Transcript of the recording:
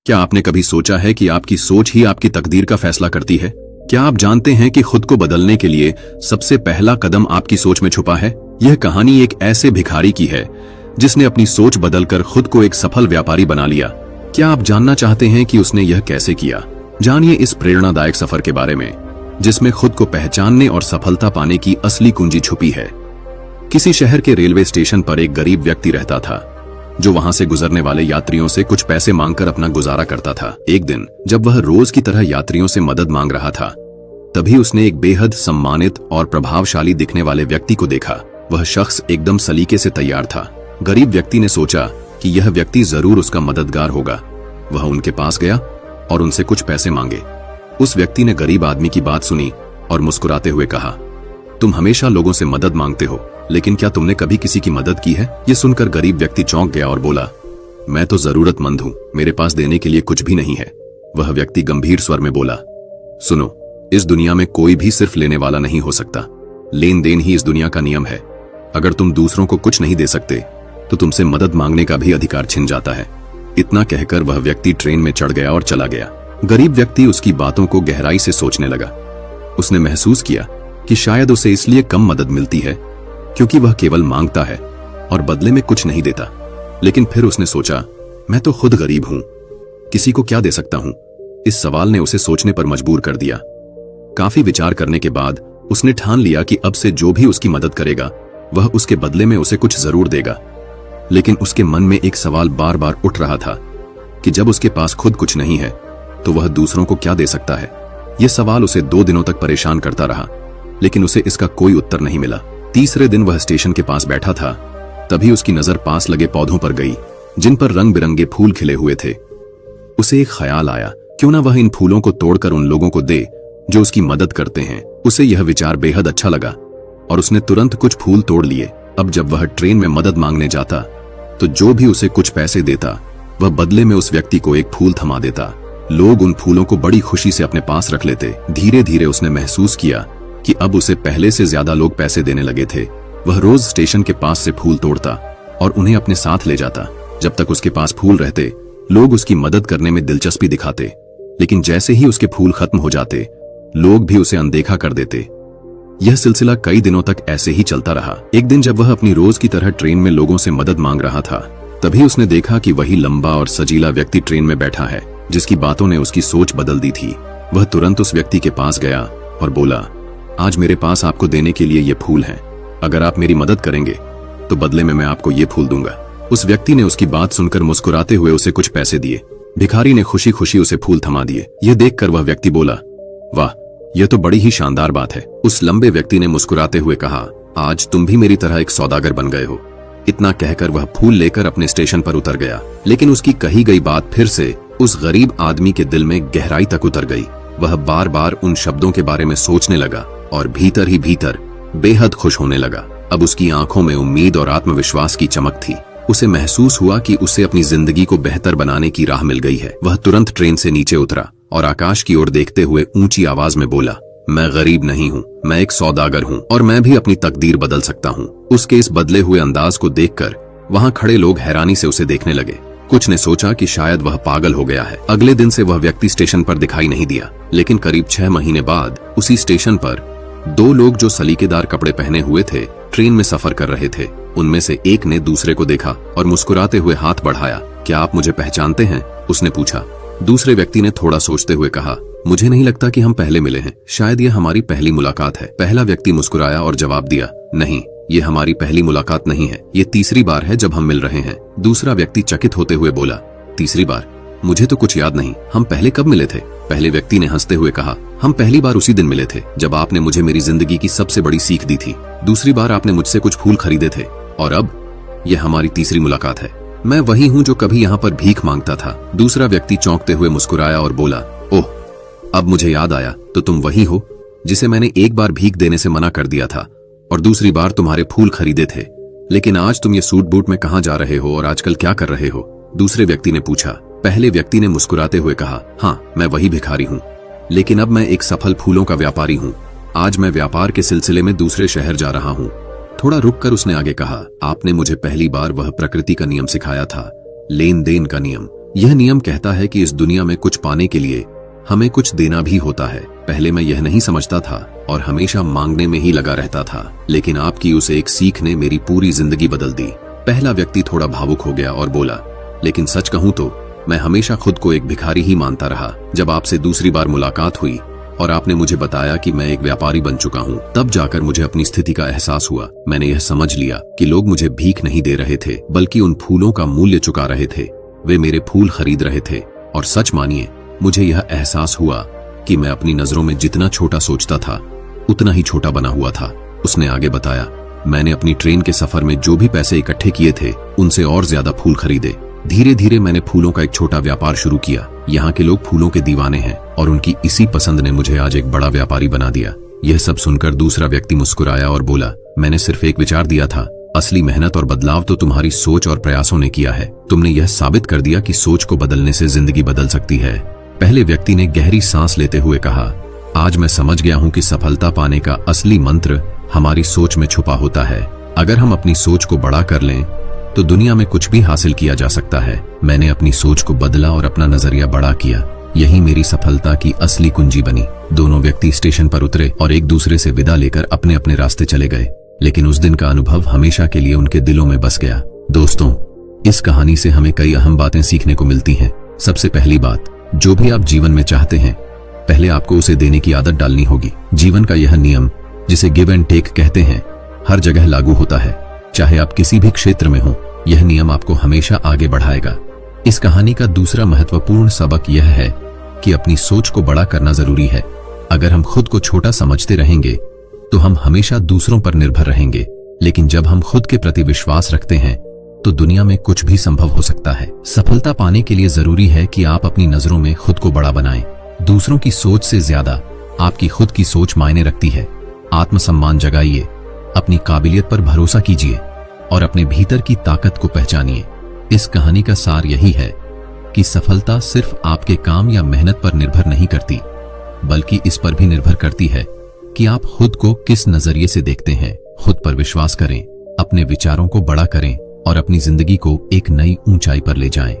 क्या आपने कभी सोचा है कि आपकी सोच ही आपकी तकदीर का फैसला करती है? क्या आप जानते हैं कि खुद को बदलने के लिए सबसे पहला कदम आपकी सोच में छुपा है? यह कहानी एक ऐसे भिखारी की है जिसने अपनी सोच बदलकर खुद को एक सफल व्यापारी बना लिया। क्या आप जानना चाहते हैं कि उसने यह कैसे किया? जानिए इस प्रेरणादायक सफर के बारे में, जिसमें खुद को पहचानने और सफलता पाने की असली कुंजी छुपी है। किसी शहर के रेलवे स्टेशन पर एक गरीब व्यक्ति रहता था, जो वहां से गुजरने वाले यात्रियों से कुछ पैसे मांगकर अपना गुजारा करता था। एक दिन जब वह रोज की तरह यात्रियों से मदद मांग रहा था, तभी उसने एक बेहद सम्मानित और प्रभावशाली दिखने वाले व्यक्ति को देखा। वह शख्स एकदम सलीके से तैयार था। गरीब व्यक्ति ने सोचा कि यह व्यक्ति जरूर उसका मददगार होगा। वह उनके पास गया और उनसे कुछ पैसे मांगे। उस व्यक्ति ने गरीब आदमी की बात सुनी और मुस्कुराते हुए कहा, तुम हमेशा लोगों से मदद मांगते हो, लेकिन क्या तुमने कभी किसी की मदद की है? ये सुनकर गरीब व्यक्ति चौंक गया और बोला, मैं तो जरूरतमंद हूं, मेरे पास देने के लिए कुछ भी नहीं है। वह व्यक्ति गंभीर स्वर में बोला, सुनो, इस दुनिया में कोई भी सिर्फ लेने वाला नहीं हो सकता। लेन देन ही इस दुनिया का नियम है। अगर तुम दूसरों को कुछ नहीं दे सकते तो तुमसे मदद मांगने का भी अधिकार छिन जाता है। इतना कहकर वह व्यक्ति ट्रेन में चढ़ गया और चला गया। गरीब व्यक्ति उसकी बातों को गहराई से सोचने लगा। उसने महसूस किया कि शायद उसे इसलिए कम मदद मिलती है क्योंकि वह केवल मांगता है और बदले में कुछ नहीं देता। लेकिन फिर उसने सोचा, मैं तो खुद गरीब हूं, किसी को क्या दे सकता हूं? इस सवाल ने उसे सोचने पर मजबूर कर दिया। काफी विचार करने के बाद उसने ठान लिया कि अब से जो भी उसकी मदद करेगा वह उसके बदले में उसे कुछ जरूर देगा। लेकिन उसके मन में एक सवाल बार बार उठ रहा था कि जब उसके पास खुद कुछ नहीं है तो वह दूसरों को क्या दे सकता है? यह सवाल उसे 2 दिनों तक परेशान करता रहा, लेकिन उसे इसका कोई उत्तर नहीं मिला। तीसरे दिन वह स्टेशन के पास बैठा था, तभी उसकी नजर पास लगे पौधों पर गई, जिन पर रंग बिरंगे फूल खिले हुए थे। उसे एक ख्याल आया, क्यों ना वह इन फूलों को तोड़कर उन लोगों को दे जो उसकी मदद करते हैं। उसे यह विचार बेहद अच्छा लगा और उसने तुरंत कुछ फूल तोड़ लिए। अब जब वह ट्रेन में मदद मांगने जाता तो जो भी उसे कुछ पैसे देता वह बदले में उस व्यक्ति को एक फूल थमा देता। लोग उन फूलों को बड़ी खुशी से अपने पास रख लेते। धीरे धीरे उसने महसूस किया कि अब उसे पहले से ज्यादा लोग पैसे देने लगे थे। वह रोज स्टेशन के पास से फूल तोड़ता और उन्हें अपने साथ ले जाता। जब तक उसके पास फूल रहते, लोग उसकी मदद करने में दिलचस्पी दिखाते, लेकिन जैसे ही उसके फूल खत्म हो जाते, लोग भी उसे अनदेखा कर देते। यह सिलसिला कई दिनों तक ऐसे ही चलता रहा। एक दिन जब वह अपनी रोज की तरह ट्रेन में लोगों से मदद मांग रहा था, तभी उसने देखा कि वही लंबा और सजीला व्यक्ति ट्रेन में बैठा है, जिसकी बातों ने उसकी सोच बदल दी थी। वह तुरंत उस व्यक्ति के पास गया और बोला, आज मेरे पास आपको देने के लिए ये फूल हैं। अगर आप मेरी मदद करेंगे तो बदले में मैं आपको ये फूल दूंगा। उस व्यक्ति ने उसकी बात सुनकर मुस्कुराते हुए उसे कुछ पैसे दिए। भिखारी ने खुशी खुशी उसे फूल थमा दिए। यह देखकर वह व्यक्ति बोला, वाह, यह तो बड़ी ही शानदार बात है। उस लंबे व्यक्ति ने मुस्कुराते हुए कहा, आज तुम भी मेरी तरह एक सौदागर बन गए हो। इतना कहकर वह फूल लेकर अपने स्टेशन पर उतर गया। लेकिन उसकी कही गई बात फिर से उस गरीब आदमी के दिल में गहराई तक उतर गई। वह बार बार उन शब्दों के बारे में सोचने लगा और भीतर ही भीतर बेहद खुश होने लगा। अब उसकी आंखों में उम्मीद और आत्मविश्वास की चमक थी। उसे महसूस हुआ कि उसे अपनी जिंदगी को बेहतर बनाने की राह मिल गई है। वह तुरंत ट्रेन से नीचे उतरा और आकाश की ओर देखते हुए ऊंची आवाज में बोला, मैं गरीब नहीं हूँ, मैं एक सौदागर हूँ और मैं भी अपनी तकदीर बदल सकता हूँ। उसके इस बदले हुए अंदाज को देखकर वहाँ खड़े लोग हैरानी से उसे देखने लगे। कुछ ने सोचा कि शायद वह पागल हो गया है। अगले दिन से वह व्यक्ति स्टेशन पर दिखाई नहीं दिया। लेकिन करीब 6 महीने बाद उसी स्टेशन पर 2 लोग जो सलीकेदार कपड़े पहने हुए थे ट्रेन में सफर कर रहे थे। उनमें से एक ने दूसरे को देखा और मुस्कुराते हुए हाथ बढ़ाया। क्या आप मुझे पहचानते हैं? उसने पूछा। दूसरे व्यक्ति ने थोड़ा सोचते हुए कहा, मुझे नहीं लगता कि हम पहले मिले हैं, शायद यह हमारी पहली मुलाकात है। पहला व्यक्ति मुस्कुराया और जवाब दिया, नहीं, ये हमारी पहली मुलाकात नहीं है, ये तीसरी बार है जब हम मिल रहे हैं। दूसरा व्यक्ति चकित होते हुए बोला, तीसरी बार? मुझे तो कुछ याद नहीं, हम पहले कब मिले थे? पहले व्यक्ति ने हंसते हुए कहा, हम पहली बार उसी दिन मिले थे जब आपने मुझे मेरी जिंदगी की सबसे बड़ी सीख दी थी। दूसरी बार आपने मुझसे कुछ फूल खरीदे थे और अब यह हमारी तीसरी मुलाकात है। मैं वही हूँ जो कभी यहाँ पर भीख मांगता था। दूसरा व्यक्ति चौंकते हुए मुस्कुराया और बोला, ओह, अब मुझे याद आया, तो तुम वही हो जिसे मैंने एक बार भीख देने से मना कर दिया था और दूसरी बार तुम्हारे फूल खरीदे थे। लेकिन आज तुम ये सूट बूट में कहाँ जा रहे हो और आजकल क्या कर रहे हो? दूसरे व्यक्ति ने पूछा। पहले व्यक्ति ने मुस्कुराते हुए कहा, हाँ, मैं वही भिखारी हूँ, लेकिन अब मैं एक सफल फूलों का व्यापारी हूँ। आज मैं व्यापार के सिलसिले में दूसरे शहर जा रहा हूँ। थोड़ा रुककर उसने आगे कहा, आपने मुझे पहली बार वह प्रकृति का नियम सिखाया था, लेन देन का नियम। यह नियम कहता है कि इस दुनिया में कुछ पाने के लिए हमें कुछ देना भी होता है। पहले मैं यह नहीं समझता था और हमेशा मांगने में ही लगा रहता था, लेकिन आपकी उस एक सीख ने मेरी पूरी जिंदगी बदल दी। पहला व्यक्ति थोड़ा भावुक हो गया और बोला, लेकिन सच कहूं तो मैं हमेशा खुद को एक भिखारी ही मानता रहा। जब आपसे दूसरी बार मुलाकात हुई और आपने मुझे बताया कि मैं एक व्यापारी बन चुका हूँ, तब जाकर मुझे अपनी स्थिति का एहसास हुआ। मैंने यह समझ लिया कि लोग मुझे भीख नहीं दे रहे थे, बल्कि उन फूलों का मूल्य चुका रहे थे। वे मेरे फूल खरीद रहे थे। और सच मानिए, मुझे यह एहसास हुआ कि मैं अपनी नजरों में जितना छोटा सोचता था, उतना ही छोटा बना हुआ था। उसने आगे बताया, मैंने अपनी ट्रेन के सफर में जो भी पैसे इकट्ठे किए थे, उनसे और ज्यादा फूल खरीदे। धीरे धीरे मैंने फूलों का एक छोटा व्यापार शुरू किया। यहाँ के लोग फूलों के दीवाने हैं और उनकी इसी पसंद ने मुझे आज एक बड़ा व्यापारी बना दिया। यह सब सुनकर दूसरा व्यक्ति मुस्कुराया और बोला, मैंने सिर्फ एक विचार दिया था। असली मेहनत और बदलाव तो तुम्हारी सोच और प्रयासों ने किया है। तुमने यह साबित कर दिया कि सोच को बदलने से जिंदगी बदल सकती है। पहले व्यक्ति ने गहरी सांस लेते हुए कहा, आज मैं समझ गया हूं कि सफलता पाने का असली मंत्र हमारी सोच में छुपा होता है। अगर हम अपनी सोच को बड़ा कर लें तो दुनिया में कुछ भी हासिल किया जा सकता है। मैंने अपनी सोच को बदला और अपना नजरिया बड़ा किया। यही मेरी सफलता की असली कुंजी बनी। दोनों व्यक्ति स्टेशन पर उतरे और एक दूसरे से विदा लेकर अपने अपने रास्ते चले गए, लेकिन उस दिन का अनुभव हमेशा के लिए उनके दिलों में बस गया। दोस्तों, इस कहानी से हमें कई अहम बातें सीखने को मिलती हैं। सबसे पहली बात, जो भी आप जीवन में चाहते हैं, पहले आपको उसे देने की आदत डालनी होगी। जीवन का यह नियम, जिसे गिव एंड टेक कहते हैं, हर जगह लागू होता है। चाहे आप किसी भी क्षेत्र में हो, यह नियम आपको हमेशा आगे बढ़ाएगा। इस कहानी का दूसरा महत्वपूर्ण सबक यह है कि अपनी सोच को बड़ा करना जरूरी है। अगर हम खुद को छोटा समझते रहेंगे तो हम हमेशा दूसरों पर निर्भर रहेंगे, लेकिन जब हम खुद के प्रति विश्वास रखते हैं तो दुनिया में कुछ भी संभव हो सकता है। सफलता पाने के लिए जरूरी है कि आप अपनी नजरों में खुद को बड़ा बनाएं। दूसरों की सोच से ज्यादा आपकी खुद की सोच मायने रखती है। आत्मसम्मान जगाइए, अपनी काबिलियत पर भरोसा कीजिए और अपने भीतर की ताकत को पहचानिए। इस कहानी का सार यही है कि सफलता सिर्फ आपके काम या मेहनत पर निर्भर नहीं करती, बल्कि इस पर भी निर्भर करती है कि आप खुद को किस नजरिए से देखते हैं। खुद पर विश्वास करें, अपने विचारों को बड़ा करें और अपनी जिंदगी को एक नई ऊंचाई पर ले जाएं।